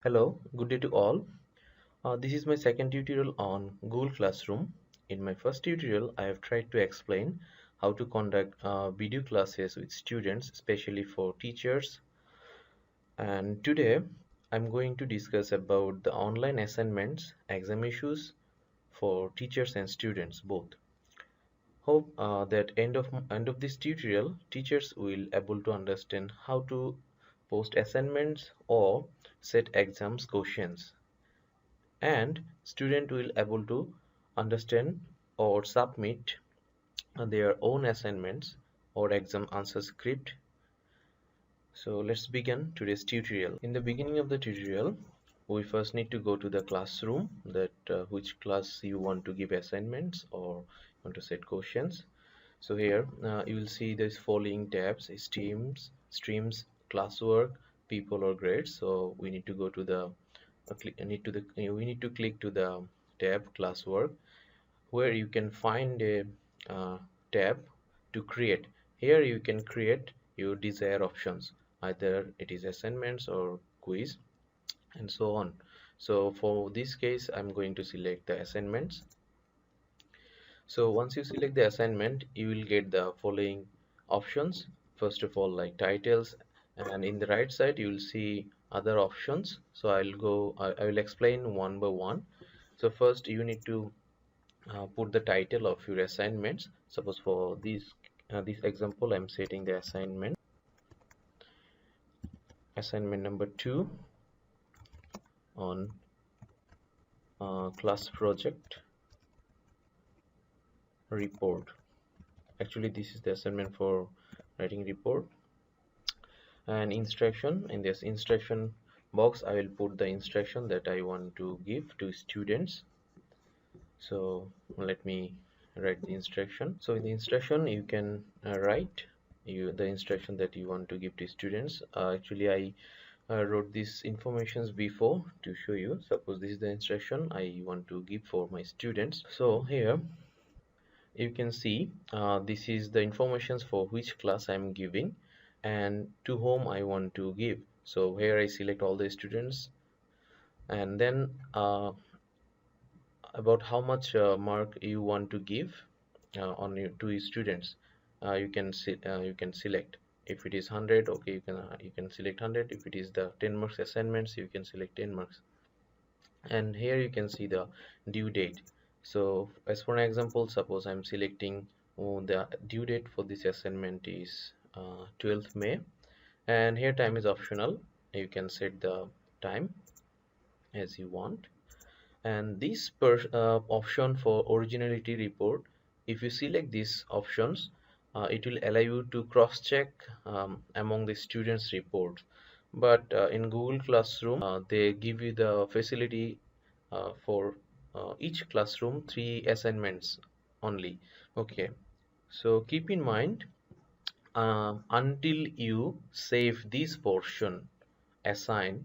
Hello, good day to all. This is my second tutorial on Google Classroom. In my first tutorial, I have tried to explain how to conduct video classes with students, especially for teachers. And today, I'm going to discuss about the online assignments, exam issues for teachers and students both. Hope that end of this tutorial, teachers will able to understand how to post assignments or set exams questions, and student will able to understand or submit their own assignments or exam answer script. So let's begin today's tutorial. In the beginning of the tutorial, we first need to go to the classroom, that which class you want to give assignments or want to set questions. So here you will see this following tabs: streams, classwork, people or grades. So we need to go to the we need to click to the tab classwork, where you can find a uh, tab to create. Here you can create your desired options, either it is assignments or quiz and so on. So for this case, I'm going to select the assignments. So once you select the assignment, you will get the following options. First of all, like titles, and in the right side you will see other options. So I will explain one by one. So first you need to put the title of your assignments. Suppose for this example, I'm setting the assignment number 2 on class project report. Actually, this is the assignment for writing report. And instruction, in this instruction box, I will put the instruction that I want to give to students. So let me write the instruction. So in the instruction, you can write the instruction that you want to give to students. Actually, I wrote these informations before to show you. Suppose this is the instruction I want to give for my students. So here you can see this is the informations for which class I'm giving and to whom I want to give. So here I select all the students, and then about how much mark you want to give to your students, you can select. If it is 100, okay, you can select 100. If it is the 10 marks assignments, you can select 10 marks. And here you can see the due date. So as for an example, suppose I'm selecting, the due date for this assignment is 12th May, and here time is optional. You can set the time as you want. And this option for originality report, if you select these options, it will allow you to cross check among the students report. But in Google Classroom, they give you the facility for each classroom 3 assignments only. Okay, so keep in mind, until you save this portion assign,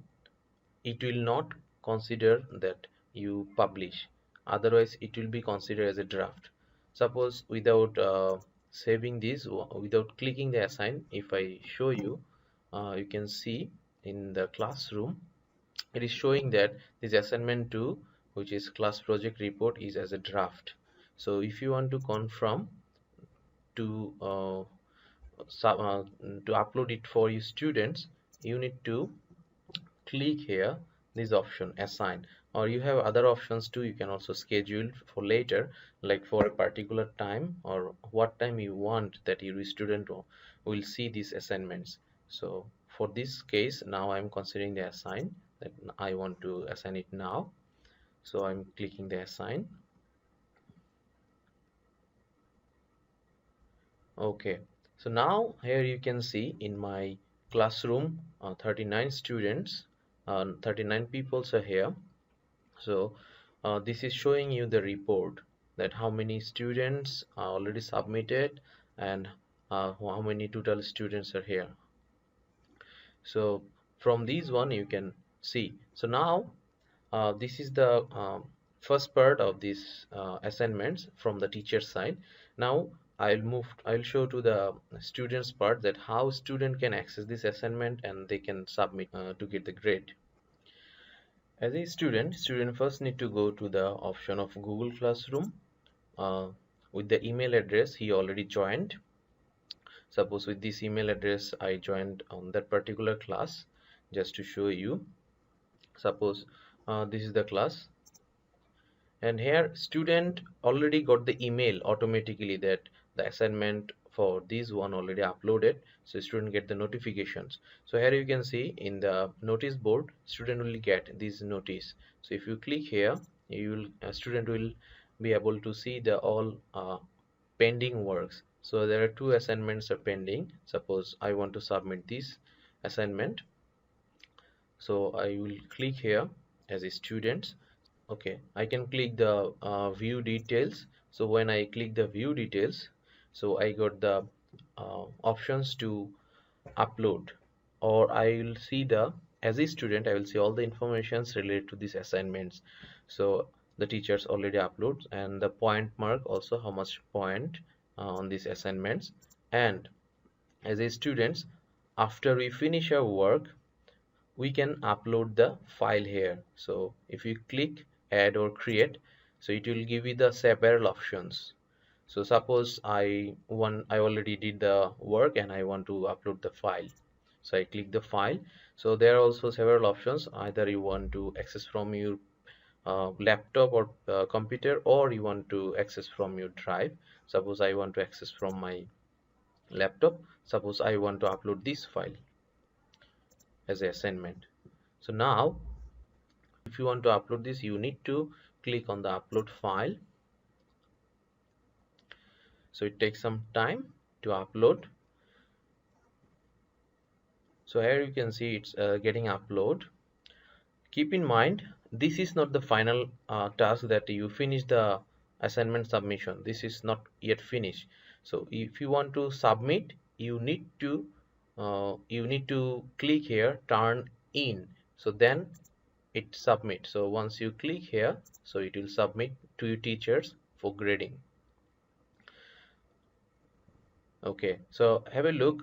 it will not consider that you publish. Otherwise it will be considered as a draft. Suppose without saving this, without clicking the assign, if I show you, you can see in the classroom it is showing that this assignment 2, which is class project report, is as a draft. So if you want to confirm to to upload it for your students, you need to click here this option assign, or you have other options too. You can also schedule for later, like for a particular time or what time you want that your student will see these assignments. So for this case, now I'm considering the assign, that I want to assign it now. So I'm clicking the assign. Okay, so now here you can see in my classroom, 39 students, 39 people are here. So this is showing you the report, that how many students are already submitted, and how many total students are here. So from these one you can see. So now this is the first part of this assignments from the teacher side. Now I'll show to the students part, that how student can access this assignment and they can submit to get the grade. As a student first need to go to the option of Google Classroom uh, with the email address he already joined. Suppose with this email address I joined on that particular class. Just to show you, suppose this is the class, and here student already got the email automatically that the assignment for this one already uploaded, so student get the notifications. So here you can see in the notice board student will get this notice. So if you click here, you will student will be able to see the all pending works. So there are two assignments are pending. Suppose I want to submit this assignment, so I will click here as a student. Okay, I can click the view details. So when I click the view details, so I got the options to upload, or I will see the, as a student I will see all the informations related to these assignments. So the teachers already upload, and the point mark also how much point on these assignments. And as a students, after we finish our work, we can upload the file here. So if you click add or create, so it will give you the several options. So suppose I already did the work and I want to upload the file, so I click the file. So there are also several options. Either you want to access from your laptop or computer, or you want to access from your drive. Suppose I want to access from my laptop. Suppose I want to upload this file as an assignment. So now if you want to upload this, you need to click on the upload file. So it takes some time to upload. So here you can see it's getting upload. Keep in mind, this is not the final task that you finish the assignment submission. This is not yet finished. So if you want to submit, you need to click here turn in, so then it submit. So once you click here, so it will submit to your teachers for grading. Okay, so have a look.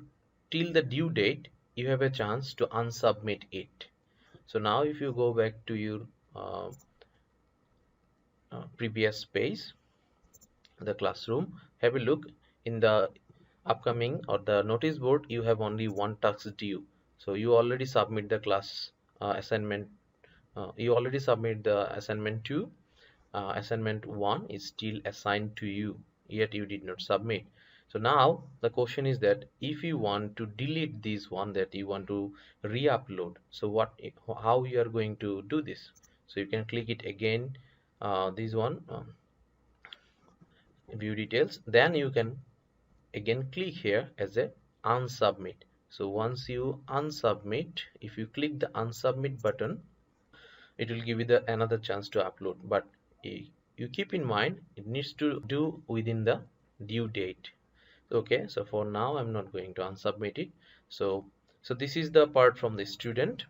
Till the due date you have a chance to unsubmit it. So now if you go back to your previous page, the classroom, have a look. In the upcoming or the notice board, you have only one task due. So you already submit the class assignment. You already submit the assignment 2. Assignment 1 is still assigned to you, yet you did not submit. So now the question is that if you want to delete this one that you want to re-upload, so how you are going to do this? So you can click it again, this one, view details, then you can again click here as a unsubmit. So once you unsubmit, if you click the unsubmit button, it will give you the another chance to upload, but you keep in mind it needs to do within the due date. Okay, so for now I'm not going to unsubmit it. So this is the part from the student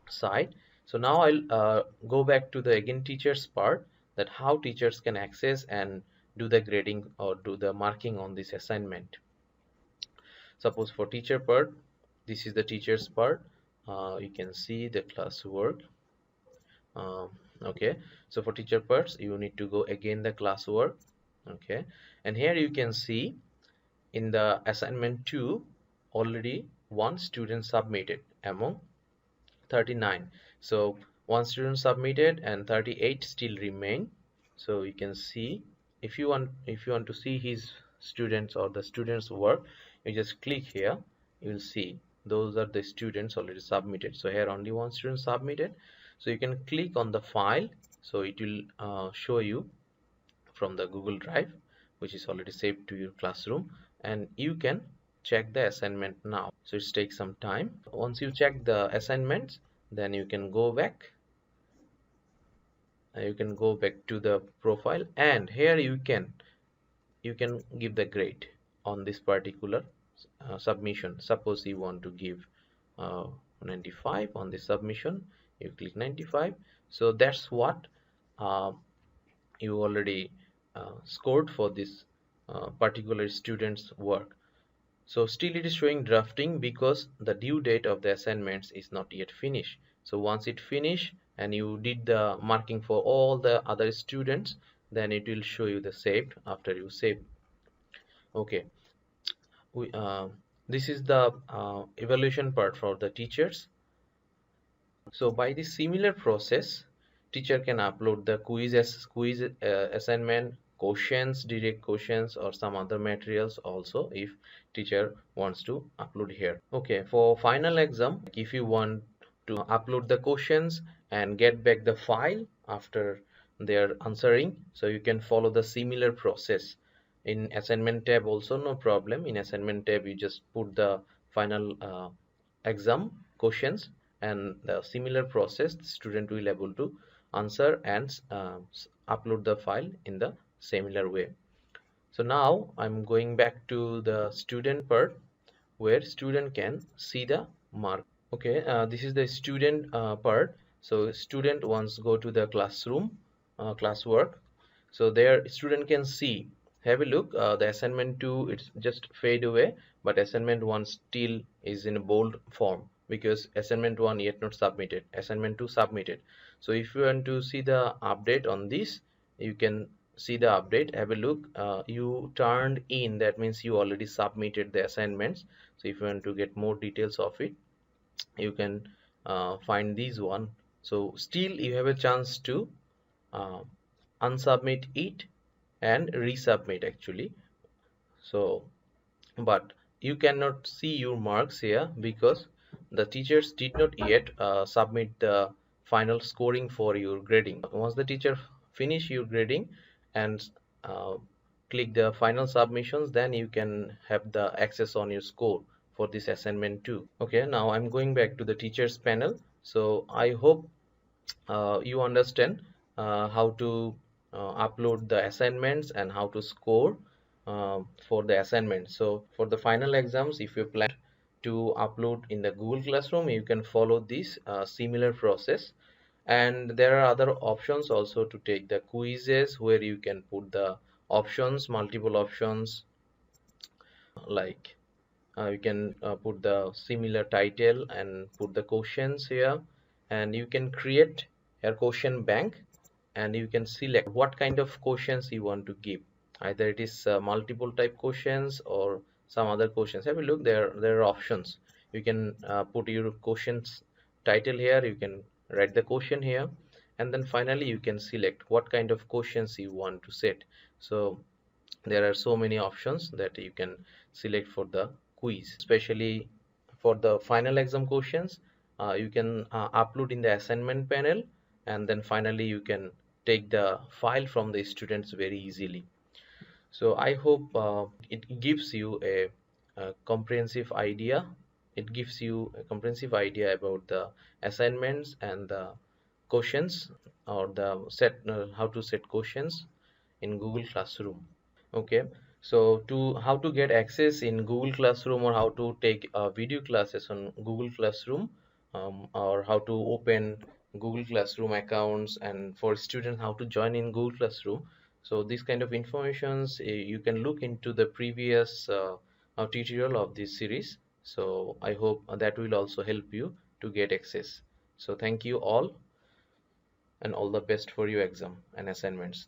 side. So now I'll go back to the again teachers part, that how teachers can access and do the grading or do the marking on this assignment. Suppose for teacher part, this is the teachers part. You can see the classwork. Okay, so for teacher parts you need to go again the classwork. Okay, and here you can see in the assignment 2 already one student submitted among 39. So one student submitted and 38 still remain. So you can see, if you want to see his students or the students work, you just click here, you will see those are the students already submitted. So here only one student submitted. So you can click on the file, so it will show you from the Google Drive, which is already saved to your classroom, and you can check the assignment now. So it takes some time. Once you check the assignments, then you can go back to the profile, and here you can give the grade on this particular submission. Suppose you want to give 95 on this submission, you click 95. So that's what you already scored for this particular student's work. So still it is showing drafting because the due date of the assignments is not yet finished. So once it finish, and you did the marking for all the other students, then it will show you the saved after you save. Okay, we this is the evaluation part for the teachers. So by this similar process, teacher can upload the quiz assignment, questions, direct questions, or some other materials also if teacher wants to upload here. Okay, for final exam, if you want to upload the questions and get back the file after their answering, so you can follow the similar process. In assignment tab also no problem. In assignment tab you just put the final exam questions, and the similar process the student will able to answer and upload the file in the similar way. So now I'm going back to the student part where student can see the mark. Okay, this is the student part. So student once go to the classroom classwork, so there student can see, have a look, the assignment 2 it's just fade away, but assignment 1 still is in a bold form because assignment 1 yet not submitted, assignment 2 submitted. So if you want to see the update on this, you can see the update, have a look, you turned in, that means you already submitted the assignments. So if you want to get more details of it, you can find these one. So still you have a chance to uh, unsubmit it and resubmit actually. So but you cannot see your marks here because the teachers did not yet submit the final scoring for your grading. Once the teacher finish your grading and uh, click the final submissions, then you can have the access on your score for this assignment too. Okay, now I'm going back to the teachers panel. So I hope you understand how to upload the assignments and how to score for the assignments. So for the final exams, if you plan to upload in the Google Classroom, you can follow this similar process. And there are other options also to take the quizzes where you can put the options, multiple options, like you can put the similar title and put the questions here, and you can create a question bank, and you can select what kind of questions you want to give, either it is multiple type questions or some other questions. Have a look, there are options. You can put your questions title here, you can write the question here, and then finally you can select what kind of questions you want to set. So there are so many options that you can select for the quiz, especially for the final exam questions. You can upload in the assignment panel, and then finally you can take the file from the students very easily. So I hope it gives you a comprehensive idea. It gives you a comprehensive idea about the assignments and the questions, or the set how to set questions in Google Classroom. Okay, so to how to get access in Google Classroom, or how to take video classes on Google Classroom, or how to open Google Classroom accounts, and for students how to join in Google Classroom. So this kind of informations you can look into the previous tutorial of this series. So I hope that will also help you to get access. So thank you all, and all the best for your exam and assignments.